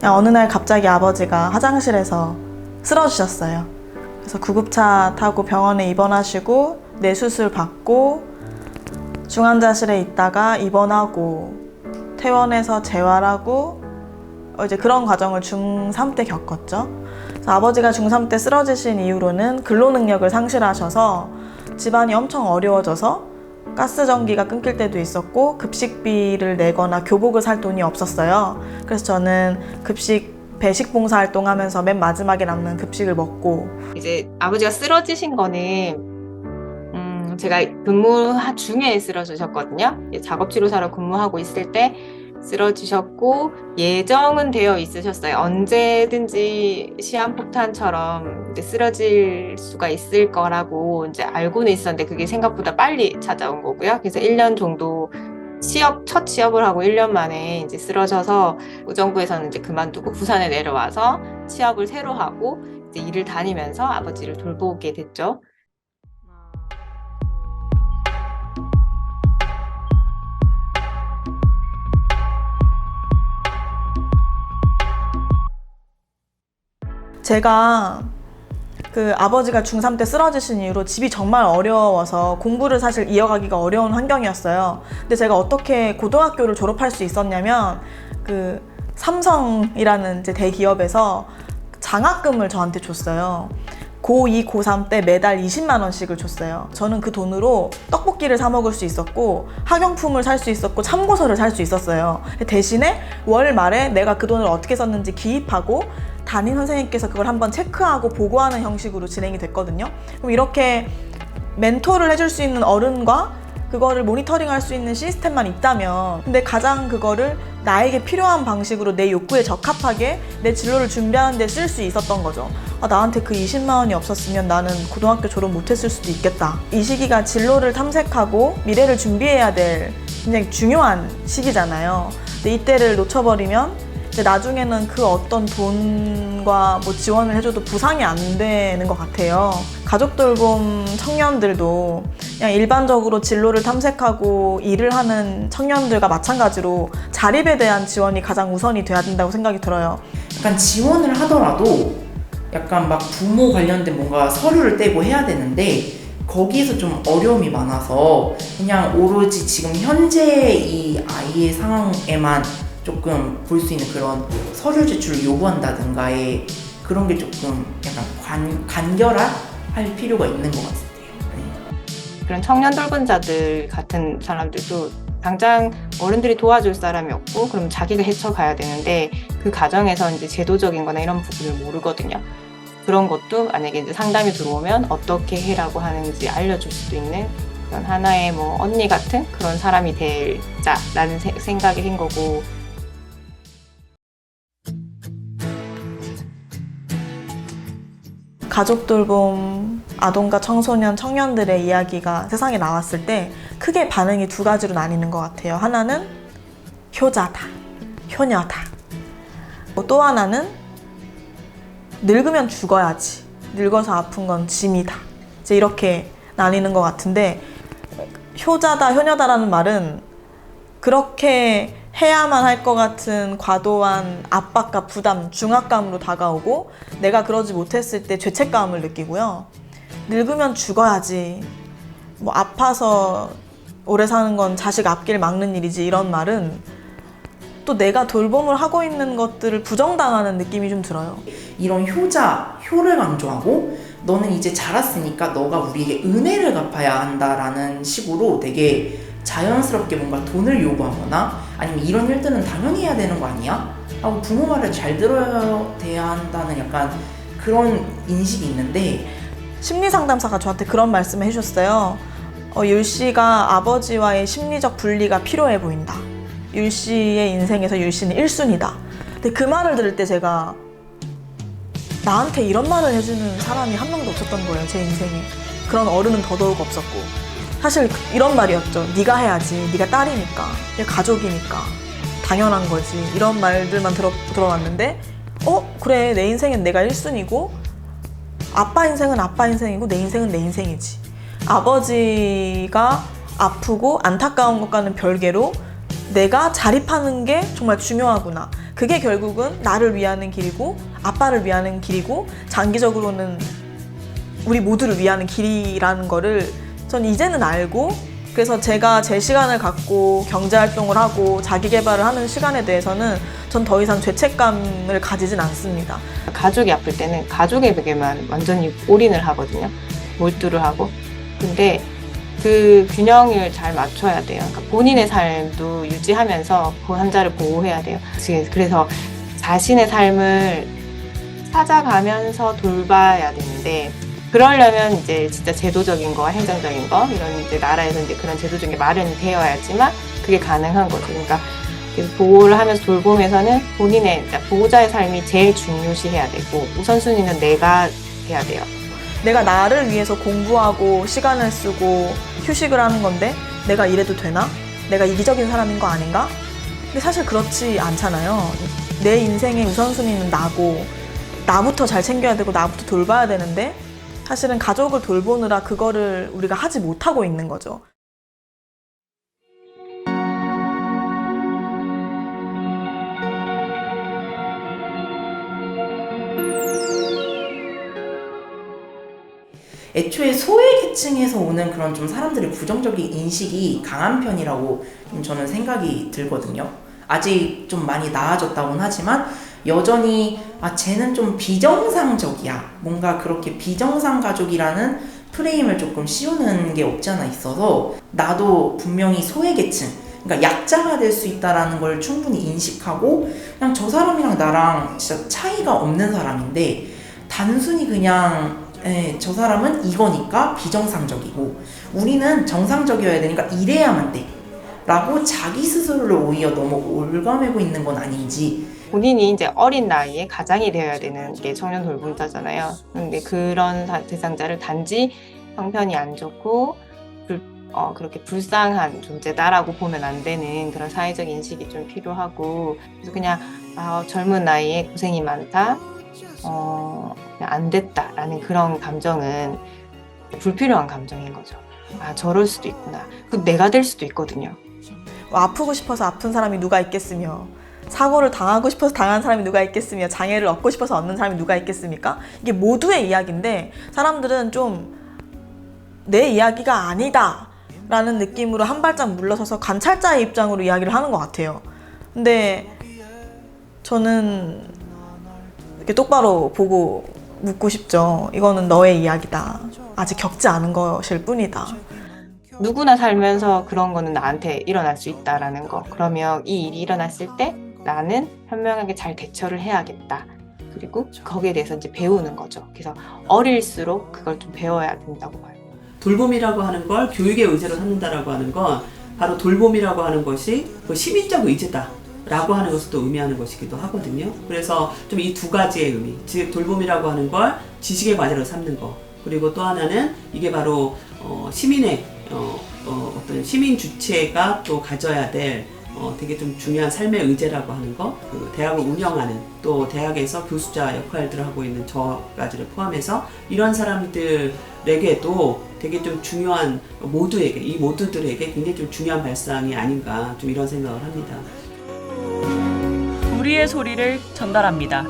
그냥 어느 날 갑자기 아버지가 화장실에서 쓰러지셨어요. 그래서 구급차 타고 병원에 입원하시고 뇌수술 받고 중환자실에 있다가 입원하고 퇴원해서 재활하고 이제 그런 과정을 중3 때 겪었죠. 그래서 아버지가 중3 때 쓰러지신 이후로는 근로능력을 상실하셔서 집안이 엄청 어려워져서 가스 전기가 끊길 때도 있었고 급식비를 내거나 교복을 살 돈이 없었어요. 그래서 저는 배식 봉사 활동하면서 맨 마지막에 남는 급식을 먹고 이제 아버지가 쓰러지신 거는 제가 근무 중에 쓰러지셨거든요. 작업치료사로 근무하고 있을 때 쓰러지셨고 예정은 되어 있으셨어요. 언제든지 시한폭탄처럼 이제 쓰러질 수가 있을 거라고 이제 알고는 있었는데 그게 생각보다 빨리 찾아온 거고요. 그래서 1년 정도 첫 취업을 하고 1년 만에 이제 쓰러져서 의정부에서는 이제 그만두고 부산에 내려와서 취업을 새로 하고 이제 일을 다니면서 아버지를 돌보게 됐죠. 제가 그 아버지가 중3 때 쓰러지신 이후로 집이 정말 어려워서 공부를 사실 이어가기가 어려운 환경이었어요. 근데 제가 어떻게 고등학교를 졸업할 수 있었냐면 그 삼성이라는 이제 대기업에서 장학금을 저한테 줬어요. 고2, 고3 때 매달 20만 원씩을 줬어요. 저는 그 돈으로 떡볶이를 사 먹을 수 있었고 학용품을 살 수 있었고 참고서를 살 수 있었어요. 대신에 월 말에 내가 그 돈을 어떻게 썼는지 기입하고 담임 선생님께서 그걸 한번 체크하고 보고하는 형식으로 진행이 됐거든요. 그럼 이렇게 멘토를 해줄 수 있는 어른과 그거를 모니터링할 수 있는 시스템만 있다면, 근데 가장 그거를 나에게 필요한 방식으로 내 욕구에 적합하게 내 진로를 준비하는 데 쓸 수 있었던 거죠. 나한테 그 20만 원이 없었으면 나는 고등학교 졸업 못했을 수도 있겠다. 이 시기가 진로를 탐색하고 미래를 준비해야 될 굉장히 중요한 시기잖아요. 근데 이때를 놓쳐버리면 이제 나중에는 그 어떤 돈과 뭐 지원을 해줘도 부상이 안 되는 것 같아요. 가족 돌봄 청년들도 그냥 일반적으로 진로를 탐색하고 일을 하는 청년들과 마찬가지로 자립에 대한 지원이 가장 우선이 돼야 된다고 생각이 들어요. 약간 지원을 하더라도 약간 막 부모 관련된 뭔가 서류를 떼고 해야 되는데 거기에서 좀 어려움이 많아서 그냥 오로지 지금 현재 이 아이의 상황에만 조금 볼 수 있는 그런 서류 제출을 요구한다든가의 그런 게 조금 약간 간결할 필요가 있는 것 같아요. 네. 그런 청년 돌봄자들 같은 사람들도 당장 어른들이 도와줄 사람이 없고 그럼 자기가 헤쳐가야 되는데 그 과정에서 이제 제도적인 거나 이런 부분을 모르거든요. 그런 것도 만약에 이제 상담이 들어오면 어떻게 해라고 하는지 알려줄 수도 있는 그런 하나의 뭐 언니 같은 그런 사람이 되자라는 생각이 한 거고. 가족 돌봄 아동과 청소년, 청년들의 이야기가 세상에 나왔을 때 크게 반응이 두 가지로 나뉘는 것 같아요. 하나는 효자다, 효녀다. 또 하나는 늙으면 죽어야지, 늙어서 아픈 건 짐이다. 이제 이렇게 나뉘는 것 같은데, 효자다, 효녀다라는 말은 그렇게 해야만 할 것 같은 과도한 압박과 부담, 중압감으로 다가오고 내가 그러지 못했을 때 죄책감을 느끼고요. 늙으면 죽어야지, 뭐 아파서 오래 사는 건 자식 앞길 막는 일이지, 이런 말은 또 내가 돌봄을 하고 있는 것들을 부정당하는 느낌이 좀 들어요. 이런 효를 강조하고 너는 이제 자랐으니까 너가 우리에게 은혜를 갚아야 한다라는 식으로 되게 자연스럽게 뭔가 돈을 요구하거나 아니면 이런 일들은 당연히 해야 되는 거 아니야? 하고 부모 말을 잘 들어야 돼야 한다는 약간 그런 인식이 있는데, 심리상담사가 저한테 그런 말씀을 해주셨어요. 율씨가 아버지와의 심리적 분리가 필요해 보인다. 율씨의 인생에서 율씨는 1순위다. 근데 그 말을 들을 때 제가 나한테 이런 말을 해주는 사람이 한 명도 없었던 거예요, 제 인생에. 그런 어른은 더더욱 없었고. 사실 이런 말이었죠. 네가 해야지, 네가 딸이니까, 네가 가족이니까 당연한 거지, 이런 말들만 들어왔는데 그래, 내 인생은 내가 1순위고 아빠 인생은 아빠 인생이고 내 인생은 내 인생이지. 아버지가 아프고 안타까운 것과는 별개로 내가 자립하는 게 정말 중요하구나. 그게 결국은 나를 위하는 길이고 아빠를 위하는 길이고 장기적으로는 우리 모두를 위하는 길이라는 거를 전 이제는 알고, 그래서 제가 제 시간을 갖고 경제활동을 하고 자기계발을 하는 시간에 대해서는 전 더 이상 죄책감을 가지진 않습니다. 가족이 아플 때는 가족에게만 완전히 올인을 하거든요. 몰두를 하고. 근데 그 균형을 잘 맞춰야 돼요. 그러니까 본인의 삶도 유지하면서 그 환자를 보호해야 돼요. 그래서 자신의 삶을 찾아가면서 돌봐야 되는데, 그러려면 이제 진짜 제도적인 거와 행정적인 거, 이런 이제 나라에서 이제 그런 제도적인 게 마련이 되어야지만 그게 가능한 거죠. 그러니까 보호를 하면서 돌봄에서는 본인의, 보호자의 삶이 제일 중요시해야 되고, 우선순위는 내가 돼야 돼요. 내가 나를 위해서 공부하고 시간을 쓰고 휴식을 하는 건데 내가 이래도 되나? 내가 이기적인 사람인 거 아닌가? 근데 사실 그렇지 않잖아요. 내 인생의 우선순위는 나고 나부터 잘 챙겨야 되고 나부터 돌봐야 되는데 사실은 가족을 돌보느라 그거를 우리가 하지 못하고 있는 거죠. 애초에 소외계층에서 오는 그런 좀 사람들의 부정적인 인식이 강한 편이라고 좀 저는 생각이 들거든요. 아직 좀 많이 나아졌다고는 하지만 여전히 쟤는 좀 비정상적이야. 뭔가 그렇게 비정상 가족이라는 프레임을 조금 씌우는 게 없지 않아 있어서, 나도 분명히 소외계층, 그러니까 약자가 될 수 있다라는 걸 충분히 인식하고, 그냥 저 사람이랑 나랑 진짜 차이가 없는 사람인데 단순히 그냥 저 사람은 이거니까 비정상적이고 우리는 정상적이어야 되니까 이래야만 돼 라고 자기 스스로를 오히려 너무 올가매고 있는 건 아닌지. 본인이 이제 어린 나이에 가장이 되어야 되는 게 청년 돌봄자잖아요. 근데 그런 대상자를 단지 형편이 안 좋고 그렇게 불쌍한 존재다라고 보면 안 되는 그런 사회적 인식이 좀 필요하고, 그래서 그냥 젊은 나이에 고생이 많다, 그냥 안 됐다라는 그런 감정은 불필요한 감정인 거죠. 저럴 수도 있구나. 그 내가 될 수도 있거든요. 아프고 싶어서 아픈 사람이 누가 있겠으며, 사고를 당하고 싶어서 당한 사람이 누가 있겠으며, 장애를 얻고 싶어서 얻는 사람이 누가 있겠습니까? 이게 모두의 이야기인데 사람들은 좀 내 이야기가 아니다 라는 느낌으로 한 발짝 물러서서 관찰자의 입장으로 이야기를 하는 것 같아요. 근데 저는 이렇게 똑바로 보고 묻고 싶죠. 이거는 너의 이야기다. 아직 겪지 않은 것일 뿐이다. 누구나 살면서 그런 거는 나한테 일어날 수 있다라는 거. 그러면 이 일이 일어났을 때 나는 현명하게 잘 대처를 해야겠다. 그리고 거기에 대해서 이제 배우는 거죠. 그래서 어릴수록 그걸 좀 배워야 된다고 봐요. 돌봄이라고 하는 걸 교육의 의제로 삼는다라고 하는 건 바로 돌봄이라고 하는 것이 시민적 의제다 라고 하는 것을 또 의미하는 것이기도 하거든요. 그래서 좀 이 두 가지의 의미, 즉 돌봄이라고 하는 걸 지식의 과제로 삼는 거, 그리고 또 하나는 이게 바로 시민의 어떤 시민 주체가 또 가져야 될 되게 좀 중요한 삶의 의제라고 하는 거, 그 대학을 운영하는, 또 대학에서 교수자 역할들을 하고 있는 저까지를 포함해서 이런 사람들에게도 되게 좀 중요한, 모두에게, 이 모두들에게 굉장히 좀 중요한 발상이 아닌가, 좀 이런 생각을 합니다. 우리의 소리를 전달합니다.